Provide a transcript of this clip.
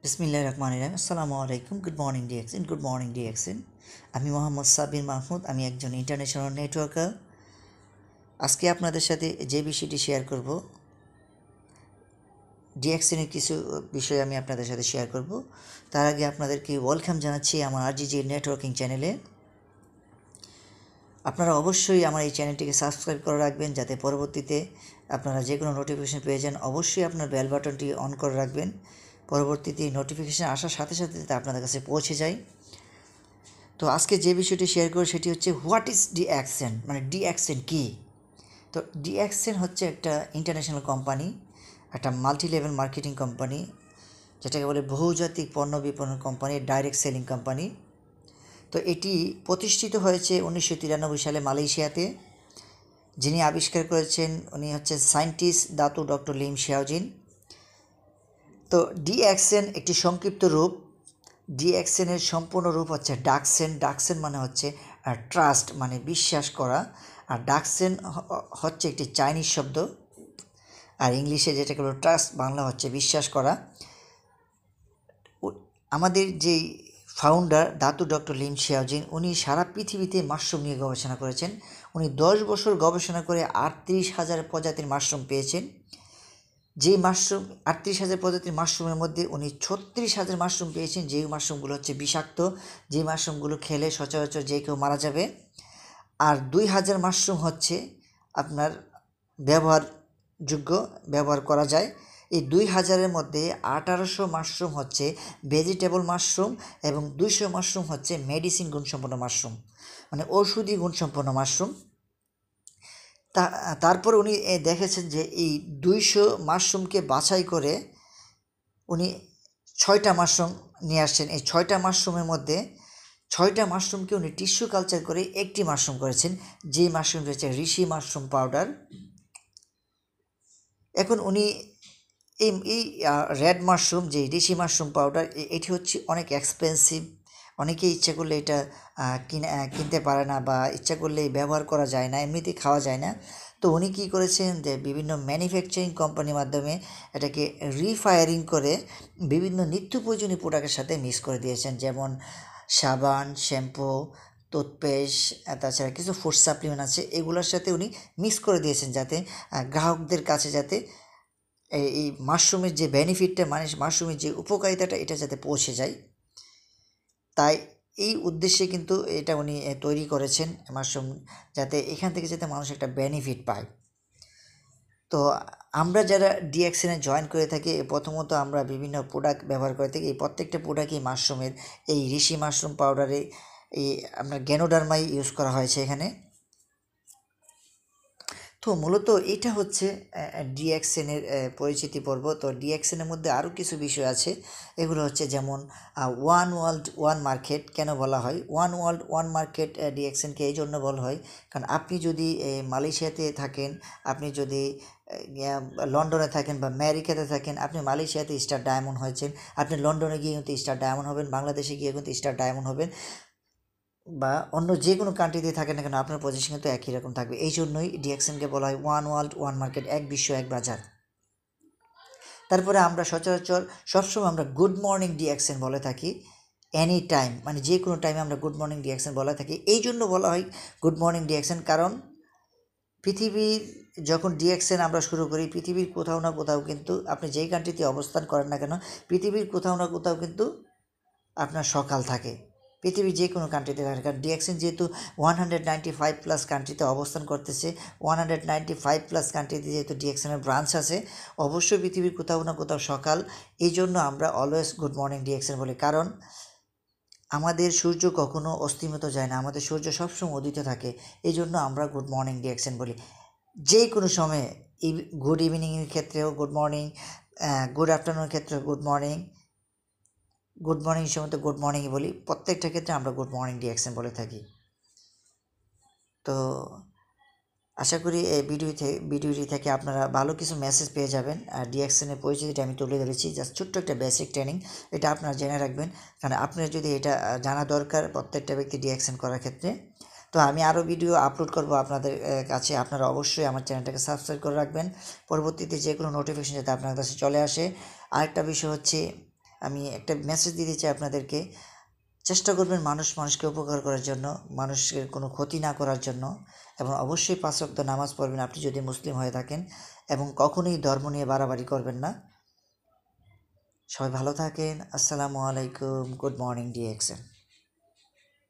বিসমিল্লাহির রহমানির রহিম। আসসালামু আলাইকুম। Good morning DXN. Good morning DXN. আমি মোহাম্মদ সাবির মাহমুদ। আমি একজন ইন্টারন্যাশনাল নেটওয়ার্কার। আজকে আপনাদের সাথে যে বিষয়টি শেয়ার করব, ডিএক্সএনের কিছু বিষয় আমি আপনাদের সাথে শেয়ার করব। তার আগে আপনাদেরকে ওয়েলকাম জানাচ্ছি আমার আরজিজি নেটওয়ার্কিং চ্যানেলে। আপনারা অবশ্যই আমার এই চ্যানেলটিকে সাবস্ক্রাইব করে রাখবেন, যাতে পরবর্তীতে আপনারা যে কোনো নোটিফিকেশন পেয়ে যান। অবশ্যই আপনার বেল বাটনটি অন করে রাখবেন, পরবর্তীতে নোটিফিকেশান আসার সাথে সাথে যাতে আপনাদের কাছে পৌঁছে যায়। তো আজকে যে বিষয়টি শেয়ার করব সেটি হচ্ছে হোয়াট ইজ ডিএক্সএন, মানে ডিএক্সএন কী। তো ডিএক্সএন হচ্ছে একটা ইন্টারন্যাশনাল কোম্পানি, একটা মাল্টি লেভেল মার্কেটিং কোম্পানি, যেটাকে বলে বহুজাতিক পণ্য বিপণন কোম্পানি, ডাইরেক্ট সেলিং কোম্পানি। তো এটি প্রতিষ্ঠিত হয়েছে 1993 সালে মালয়েশিয়াতে। যিনি আবিষ্কার করেছেন উনি হচ্ছে সায়েন্টিস্ট দাতু ডক্টর লিম শিয়াওজিন। তো ডিএক্সএন একটি সংক্ষিপ্ত রূপ। ডিএক্সএনের সম্পূর্ণ রূপ হচ্ছে ডাকসেন। ডাকসেন মানে হচ্ছে ট্রাস্ট, মানে বিশ্বাস করা। আর ডাকসেন হচ্ছে একটি চাইনিজ শব্দ, আর ইংলিশে যেটাকে বলে ট্রাস্ট, বাংলা হচ্ছে বিশ্বাস করা। আমাদের যেই ফাউন্ডার দাতু ডক্টর লিম শিয়াওজিন, উনি সারা পৃথিবীতে মাশরুম নিয়ে গবেষণা করেছেন। উনি 10 বছর গবেষণা করে 38,000 প্রজাতির মাশরুম পেয়েছেন। যেই মাশরুম 38,000 প্রজাতির মাশরুমের মধ্যে উনি 36,000 মাশরুম পেয়েছেন, যেই মাশরুমগুলো হচ্ছে বিষাক্ত, যেই মাশরুমগুলো খেলে সচরাচর যে কেউ মারা যাবে। আর 2,000 মাশরুম হচ্ছে আপনার ব্যবহার করা যায়। এই 2,000-এর মধ্যে 1800 মাশরুম হচ্ছে ভেজিটেবল মাশরুম এবং 200 মাশরুম হচ্ছে মেডিসিন গুণসম্পন্ন মাশরুম, মানে ঔষধি গুণসম্পন্ন মাশরুম। তারপর উনি দেখেছেন যে এই 200 মাশরুমকে বাছাই করে উনি 6টা মাশরুম নিয়ে আসছেন। এই 6টা মাশরুমের মধ্যে 6টা মাশরুমকে উনি টিস্যু কালচার করে একটি মাশরুম করেছেন, যেই মাশরুমটি হচ্ছে ঋষি মাশরুম পাউডার। এখন উনি এই রেড মাশরুম, যে ঋষি মাশরুম পাউডার, এটি হচ্ছে অনেক এক্সপেন্সিভ। অনেকেই ইচ্ছা করলে এটা কিনতে পারে না, বা ইচ্ছা করলেই ব্যবহার করা যায় না, এমনিতেই খাওয়া যায় না। তো উনি কী করেছেন যে বিভিন্ন ম্যানুফ্যাকচারিং কোম্পানির মাধ্যমে এটাকে রিফায়ারিং করে বিভিন্ন নিত্য প্রয়োজনীয় প্রোডাক্টের সাথে মিক্স করে দিয়েছেন, যেমন সাবান, শ্যাম্পু, টুথপেস্ট, তাছাড়া কিছু ফুড সাপ্লিমেন্ট আছে, এগুলোর সাথে উনি মিক্স করে দিয়েছেন, যাতে গ্রাহকদের কাছে যাতে এই মাশরুমের যে বেনিফিটটা, মানে মাশরুমের যে উপকারিতাটা, এটা যাতে পৌঁছে যায়। তাই এই উদ্দেশ্যে কিন্তু এটা উনি তৈরি করেছেন মাশরুম, যাতে এখান থেকে যাতে মানুষ একটা বেনিফিট পায়। তো আমরা যারা ডিএক্সএনে জয়েন করে থাকি, প্রথমত আমরা বিভিন্ন প্রোডাক্ট ব্যবহার করে থাকি। এই প্রত্যেকটা প্রোডাক্টই মাশরুমের, এই ঋষি মাশরুম পাউডারে এই আপনার গ্যানোডার্মাই ইউজ করা হয়েছে এখানে। তো মূলত এটা হচ্ছে ডিএক্সএনের পরিচিতি পর্ব। তো ডিএক্সএনের মধ্যে আরও কিছু বিষয় আছে, এগুলো হচ্ছে যেমন ওয়ান ওয়ার্ল্ড ওয়ান মার্কেট। কেন বলা হয় ওয়ান ওয়ার্ল্ড ওয়ান মার্কেট? ডিএক্সএনকে এই জন্য বলা হয় কারণ আপনি যদি মালয়েশিয়াতে থাকেন, আপনি যদি লন্ডনে থাকেন বা আমেরিকাতে থাকেন, আপনি মালয়েশিয়াতে স্টার ডায়মন্ড হয়েছেন, আপনি লন্ডনে গিয়ে কিন্তু স্টার ডায়মন্ড হবেন, বাংলাদেশে গিয়ে কিন্তু স্টার ডায়মন্ড হবেন, বা অন্য যে কোনো কান্ট্রিতে থাকেন না কেন আপনার পজিশন কিন্তু একই রকম থাকবে। এই জন্যই ডিএক্সএনকে বলা হয় ওয়ান ওয়ার্ল্ড ওয়ান মার্কেট, এক বিশ্ব এক বাজার। তারপরে আমরা সচরাচর সবসময় আমরা গুড মর্নিং ডিএক্সএন বলে থাকি, এনি টাইম, মানে যে কোনো টাইমে আমরা গুড মর্নিং ডিএক্সএন বলে থাকি। এই জন্য বলা হয় গুড মর্নিং ডিএক্সএন, কারণ পৃথিবীর যখন ডিএক্সএন আমরা শুরু করি, পৃথিবীর কোথাও না কোথাও কিন্তু আপনি যেই কান্ট্রিতে অবস্থান করেন না কেন, পৃথিবীর কোথাও না কোথাও কিন্তু আপনার সকাল থাকে, পৃথিবীর যে কোনো কান্ট্রিতে থাকে। কারণ ডিএক্সএন যেহেতু 195+ কান্ট্রিতে অবস্থান করতেছে, 195+ কান্ট্রিতে যেহেতু ডিএক্সএনের ব্রাঞ্চ আছে, অবশ্যই পৃথিবীর কোথাও না কোথাও সকাল। এই জন্য আমরা অলওয়েজ গুড মর্নিং ডিএক্সএন বলি, কারণ আমাদের সূর্য কখনো অস্তমিত যায় না, আমাদের সূর্য সবসময় উদিত থাকে। এই জন্য আমরা গুড মর্নিং ডিএক্সএন বলি। যে কোনো সময়ে, গুড ইভিনিংয়ের ক্ষেত্রেও গুড মর্নিং, গুড আফটারনুনের ক্ষেত্রেও গুড মর্নিং, গুড মর্নিং সময় তো গুড মর্নিংই বলি, প্রত্যেকটা ক্ষেত্রে আমরা গুড মর্নিং ডিএক্সএন বলে থাকি। তো আশা করি এই ভিডিওটি থেকে আপনারা ভালো কিছু মেসেজ পেয়ে যাবেন। আর ডিএক্সএনের পরিচিতিটা আমি তুলে ধরেছি, জাস্ট ছোট্ট একটা বেসিক ট্রেনিং, এটা আপনারা জেনে রাখবেন, কারণ আপনার যদি এটা জানা দরকার প্রত্যেকটা ব্যক্তি ডিএক্সএন করার ক্ষেত্রে। তো আমি আরও ভিডিও আপলোড করব আপনাদের কাছে, আপনারা অবশ্যই আমার চ্যানেলটাকে সাবস্ক্রাইব করে রাখবেন, পরবর্তীতে যে কোনো নোটিফিকেশন যাতে আপনার কাছে চলে আসে। আরেকটা বিষয় হচ্ছে আমি একটা মেসেজ দিতে চাই আপনাদেরকে, চেষ্টা করবেন মানুষকে উপকার করার জন্য, মানুষের কোনো ক্ষতি না করার জন্য, এবং অবশ্যই 5 ওয়াক্ত নামাজ পড়বেন আপনি যদি মুসলিম হয়ে থাকেন, এবং কখনোই ধর্ম নিয়ে বাড়াবাড়ি করবেন না। সবাই ভালো থাকেন। আসসালামু আলাইকুম। Good morning DXN.